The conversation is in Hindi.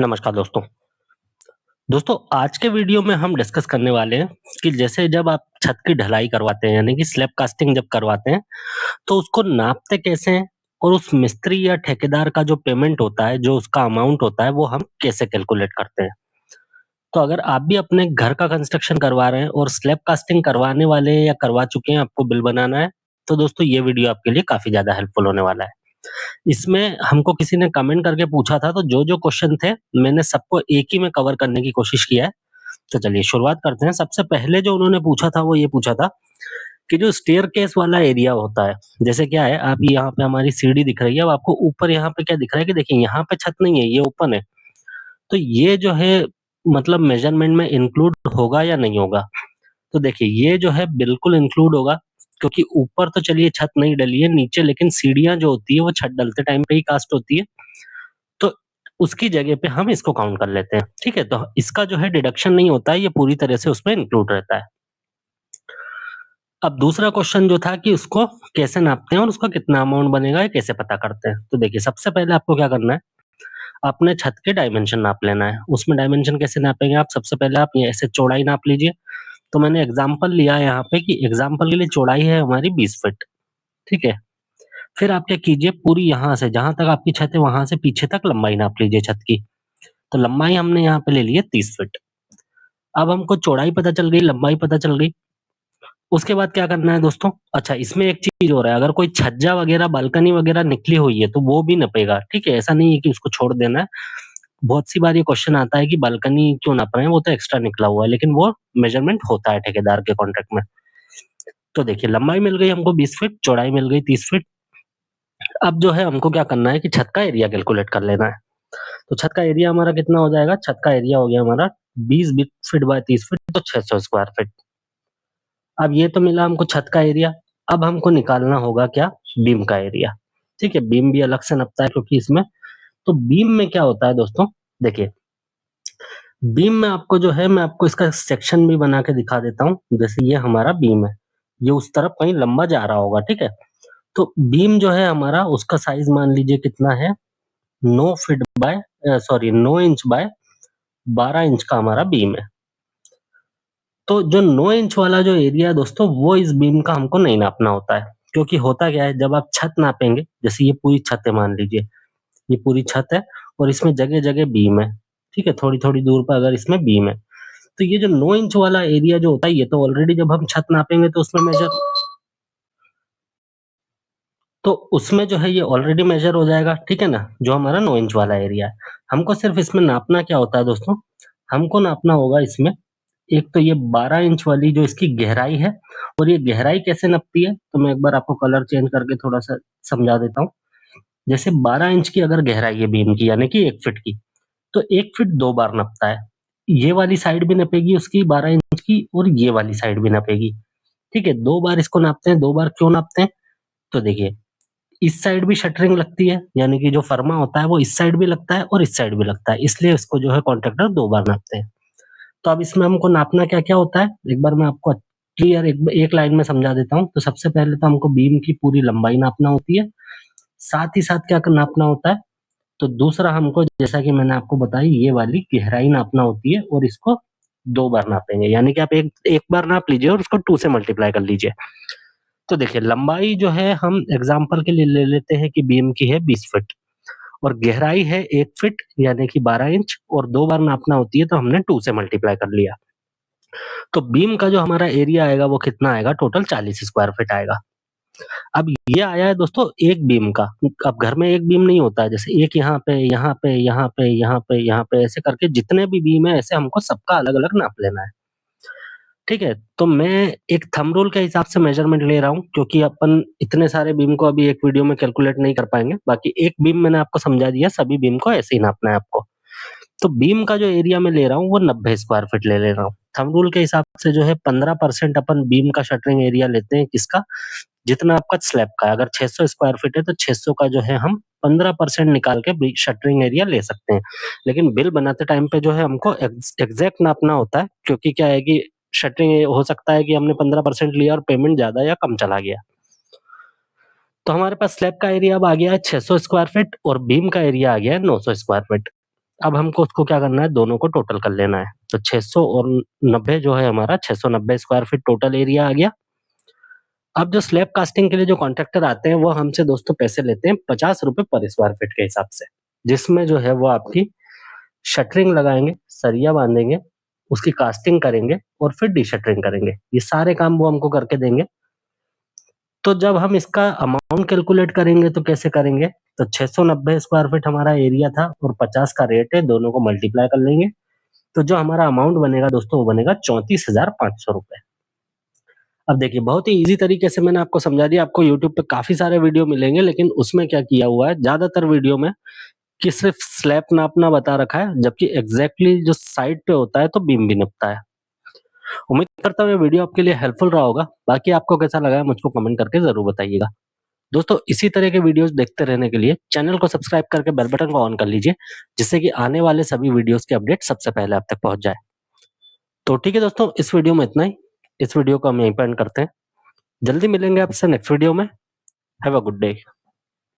नमस्कार दोस्तों। दोस्तों आज के वीडियो में हम डिस्कस करने वाले हैं कि जैसे जब आप छत की ढलाई करवाते हैं यानी कि स्लैब कास्टिंग जब करवाते हैं, तो उसको नापते कैसे हैं? और उस मिस्त्री या ठेकेदार का जो पेमेंट होता है, जो उसका अमाउंट होता है, वो हम कैसे कैलकुलेट करते हैं? तो अगर आप भी अपने घर का कंस्ट्रक्शन करवा रहे हैं और स्लैब कास्टिंग करवाने वाले हैं या करवा चुके हैं, आपको बिल बनाना है, तो दोस्तों ये वीडियो आपके लिए काफ़ी ज़्यादा हेल्पफुल होने वाला है। इसमें हमको किसी ने कमेंट करके पूछा था, तो जो-जो क्वेश्चन थे, मैंने सबको एक ही में कवर करने की कोशिश किया है। तो चलिए शुरुआत करते हैं। सबसे पहले जो उन्होंने पूछा था, वो ये पूछा था कि जो स्टेयरकेस वाला एरिया होता है, जैसे क्या है, आप यहाँ पे हमारी सीढ़ी दिख रही है, अब आपको ऊपर यहाँ पे क्या दिख रहा है कि देखिए यहाँ पे छत नहीं है, ये ओपन है। तो ये जो है मतलब मेज़रमेंट में इंक्लूड होगा या नहीं होगा? तो देखिए ये जो है बिल्कुल इंक्लूड होगा, क्योंकि ऊपर तो चलिए छत नहीं डली है, नीचे लेकिन सीढ़ियाँ जो होती है वो छत डलते टाइम पे ही कास्ट होती है, तो उसकी जगह पे हम इसको काउंट कर लेते हैं, ठीक है? तो इसका जो है डिडक्शन नहीं होता है, ये पूरी तरह से उसमें इंक्लूड रहता है। अब दूसरा क्वेश्चन जो था कि उसको कैसे नापते हैं और उसका कितना अमाउंट बनेगा, ये कैसे पता करते हैं? तो देखिए सबसे पहले आपको क्या करना है, अपने छत के डायमेंशन नाप लेना है। उसमें डायमेंशन कैसे नापेंगे आप? सबसे पहले आप ये ऐसे चौड़ाई नाप लीजिए। तो मैंने एग्जांपल लिया है यहाँ पे कि एग्जांपल के लिए चौड़ाई है हमारी 20 फीट, ठीक है? फिर आप क्या कीजिए, पूरी यहाँ से जहाँ तक आपकी छत है वहाँ से पीछे तक लंबाई नाप लीजिए छत की। तो लंबाई हमने यहाँ पे ले ली है 30 फीट। अब हमको चौड़ाई पता चल गई, लंबाई पता चल गई। उसके बाद क्या करना है दोस्तों? अच्छा, इसमें एक चीज़ और है, अगर कोई छज्जा वगैरह, बालकनी वगैरह निकली हुई है, तो वो भी नपेगा, ठीक है? ऐसा नहीं है कि उसको छोड़ देना है। बहुत सी बार ये क्वेश्चन आता है कि बालकनी क्यों नाप रहे हैं, वो तो एक्स्ट्रा निकला हुआ है, लेकिन वो मेजरमेंट होता है ठेकेदार के कॉन्ट्रैक्ट में। तो देखिए लंबाई मिल गई हमको 20 फीट, चौड़ाई मिल गई 30 फीट। अब जो है हमको क्या करना है कि छत का एरिया कैलकुलेट कर लेना है। तो छत का एरिया हमारा कितना हो जाएगा? छत का एरिया हो गया हमारा 20 बी फीट बाय 30 फीट, तो 600 स्क्वायर फीट। अब ये तो मिला हमको छत का एरिया। अब हमको निकालना होगा क्या? बीम का एरिया। ठीक है? बीम भी अलग से नपता है क्योंकि इसमें, तो बीम में क्या होता है दोस्तों? देखिए, बीम में आपको जो है, मैं आपको इसका सेक्शन भी बना के दिखा देता हूँ। जैसे ये हमारा बीम है, ये उस तरफ कहीं लंबा जा रहा होगा, ठीक है? तो बीम जो है हमारा, उसका साइज़ मान लीजिए कितना है, 9 feet by 9 inch by 12 inch का हमारा बीम है। तो जो 9 इंच वाला जो एरिया है दोस्तों, वो इस बीम का हमको नहीं नापना होता है। क्योंकि होता क्या है, जब आप छत नापेंगे, जैसे ये पूरी छत है मान लीजिए, ये पूरी छत है और इसमें जगह-जगह बीम है, ठीक है? थोड़ी-थोड़ी दूर पर अगर इसमें बीम है, तो ये जो 9 इंच वाला एरिया जो होता है, ये तो ऑलरेडी जब हम छत नापेंगे तो उसमें मेजर, तो उसमें जो है ये ऑलरेडी मेजर हो जाएगा, ठीक है ना? जो हमारा 9 इंच वाला एरिया है। हमको सिर्फ इसमें नापना क्या होता है दोस्तों? हमको नापना होगा इसमें, एक तो ये 12 इंच वाली जो इसकी गहराई है, और ये गहराई कैसे नपती है, तो मैं एक बार आपको कलर चेंज करके थोड़ा-सा समझा देता हूँ। जैसे 12 इंच की अगर गहराई है बीम की, यानी कि 1 फीट की, तो 1 फीट 2 बार नपता है। ये वाली साइड भी नपेगी उसकी 12 इंच की, और ये वाली साइड भी नपेगी, ठीक है? 2 बार इसको नापते हैं, 2 बार क्यों नापते हैं? तो देखिए, इस साइड भी शटरिंग लगती है, यानी कि जो फर्मा होता है वो इस साइड भी लगता है और इस साइड भी लगता है, इसलिए इसको जो है कॉन्ट्रैक्टर 2 बार नापते हैं। तो अब इसमें हमको नापना क्या-क्या होता है, एक बार मैं आपको क्लियर एक एक लाइन में समझा देता हूँ। तो सबसे पहले तो हमको बीम की पूरी लंबाई नापना होती है, साथ ही साथ क्या क नापना होता है, तो दूसरा हमको, जैसा कि मैंने आपको बताई, ये वाली गहराई नापना होती है, और इसको 2 बार नापेंगे, यानी कि आप एक एक बार नाप लीजिए और उसको 2 से मल्टीप्लाई कर लीजिए। तो देखिए लंबाई जो है हम एग्ज़ाम्पल के लिए ले लेते हैं कि बीम की है 20 फीट, और गहराई है 1 फीट यानी कि 12 इंच, और 2 बार नापना होती है, तो हमने 2 से मल्टीप्लाई कर लिया। तो बीम का जो हमारा एरिया आएगा वो कितना आएगा? टोटल 40 स्क्वायर फीट आएगा। अब ये आया है दोस्तों एक बीम का। अब घर में एक बीम नहीं होता है, जैसे एक यहाँ पे, यहाँ पे, यहाँ पे, यहाँ पे, यहाँ पे, ऐसे करके जितने भी बीम है, ऐसे हमको सबका अलग-अलग नाप लेना है। ठीक है? तो मैं एक थंब रूल के हिसाब से मेज़रमेंट ले रहा हूँ, क्योंकि अपन इतने सारे बीम को अभी एक वीडियो में कैलकुलेट नहीं कर पाएँगे। बाकी एक बीम मैंने आपको समझा दिया, सभी बीम को ऐसे ही नापना है आपको। तो बीम का जो एरिया मैं ले रहा हूँ वो 90 स्क्वायर फीट ले रहा हूँ। थंब रूल के हिसाब से जो है 15% अपन बीम का शटरिंग एरिया लेते हैं, किसका? जितना आपका स्लैब का है। अगर 600 स्क्वायर फीट है तो 600 का जो है हम 15% निकाल के बी शटरिंग एरिया ले सकते हैं। लेकिन बिल बनाते टाइम पे जो है हमको एग्ज़ैक्ट नापना होता है, क्योंकि क्या है कि शटरिंग हो सकता है कि हमने 15% लिया और पेमेंट ज़्यादा या कम चला गया। तो हमारे पास स्लैब का एरिया अब आ गया है 600 स्क्वायर फीट, और बीम का एरिया आ गया है 900 स्क्वायर फीट। अब हमको उसको क्या करना है, दोनों को टोटल कर लेना है। तो 600 और 90 जो है हमारा 690 स्क्वायर फीट टोटल एरिया आ गया। अब जो स्लैब कास्टिंग के लिए जो कॉन्ट्रैक्टर आते हैं वो हमसे दोस्तों पैसे लेते हैं ₹50 पर स्क्वायर फीट के हिसाब से, जिसमें जो है वो आपकी शटरिंग लगाएँगे, सरिया बाँधेंगे, उसकी कास्टिंग करेंगे और फिर डीशटरिंग करेंगे। ये सारे काम वो हमको करके देंगे। तो जब हम इसका अमाउंट कैलकुलेट करेंगे तो कैसे करेंगे? तो 690 स्क्वायर फीट हमारा एरिया था और 50 का रेट है, दोनों को मल्टीप्लाई कर लेंगे। तो जो हमारा अमाउंट बनेगा दोस्तों वो बनेगा ₹34,500। अब देखिए बहुत ही ईज़ी तरीके से मैंने आपको समझा दिया। आपको यूट्यूब पे काफ़ी सारे वीडियो मिलेंगे, लेकिन उसमें क्या किया हुआ है ज़्यादातर वीडियो में कि सिर्फ़ स्लैब नापना बता रखा है, जबकि एग्ज़ैक्टली जो साइड पे होता है तो बीम भी नापता है। उम्मीद करता हूँ ये वीडियो आपके लिए हेल्पफुल रहा होगा। बाकी आपको कैसा लगा है मुझको कमेंट करके ज़रूर बताइएगा। दोस्तों इसी तरह के वीडियोस देखते रहने के लिए चैनल को सब्सक्राइब करके बेल बटन को ऑन कर लीजिए, जिससे कि आने वाले सभी वीडियोस के अपडेट सबसे पहले आप तक पहुंच जाए। तो ठीक है दोस्तों, इस वीडियो में इतना ही। इस वीडियो को हम यहीं पे एंड करते हैं। जल्दी मिलेंगे आपसे नेक्स्ट वीडियो में। Have a good day.